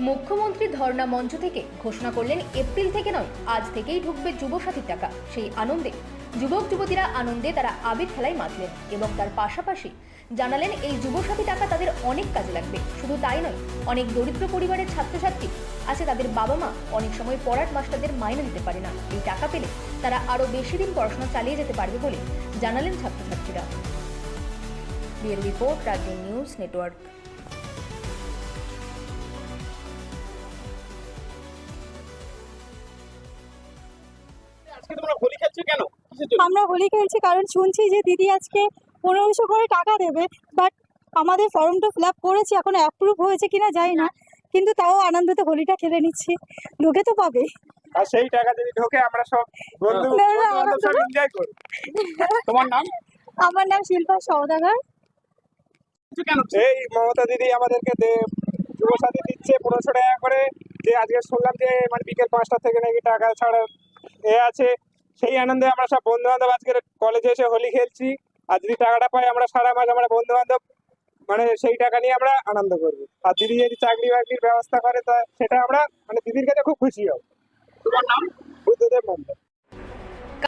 মুখ্যমন্ত্রী ধর্ণা মঞ্চ থেকে ঘোষণা করলেন এপ্রিল থেকে নয়, আজ থেকেই ঢুকবে যুবসাথীর টাকা। সেই আনন্দে যুবক যুবতীরা আনন্দে তারা আবির খেলায় মাতলেন এবং তার পাশাপাশি জানালেন এই যুবসাথী টাকা তাদের অনেক কাজে লাগবে। শুধু তাই নয়, অনেক দরিদ্র পরিবারের ছাত্রছাত্রী আছে, তাদের বাবা মা অনেক সময় পড়ার মাস্টারদের মাইনে দিতে পারে না। এই টাকা পেলে তারা আরও বেশি দিন পড়াশোনা চালিয়ে যেতে পারবে বলে জানালেন ছাত্রছাত্রীরা। ব্যুরো রিপোর্ট, রাজ্য নিউজ নেটওয়ার্ক। আমরা হোলি খেলছি কারণ শুনছি যে দিদি আজকে 1500 করে টাকা দেবে, বাট আমাদের ফর্মটা ফিল আপ করেছি, এখন অ্যাপ্রুভ হয়েছে কিনা জানি না, কিন্তু তাও আনন্দতে হোলিটা খেলে নিচ্ছি। ঢোকে তো পাবে, আর সেই টাকা যদি ঢোকে আমরা সব বন্ধু বান্ধব সব এনজয় করব। তোমার নাম? আমার নাম শিল্পা সওদাগর। এই মমতা দিদি আমাদেরকে যুবসাথী দিচ্ছে 1500 টাকা করে। যে আজকে শুনলাম যে মানে বিকেল 5টা থেকে নাকি টাকা ছাড়া আছে, সেই আনন্দে আমরা সব বন্ধু বান্ধব আজকে কলেজে এসে হোলি খেলছি। আর যদি টাকাটা পাই আমরা সারা মাস আমরা বন্ধু বান্ধব মানে সেই টাকা নিয়ে আমরা আনন্দ করবো। আর দিদি যদি চাকরি বাকরির ব্যবস্থা করে তা সেটা আমরা মানে দিদির কাছে খুব খুশি হব। তোমার নাম? বুদ্ধদেব মন্ডল।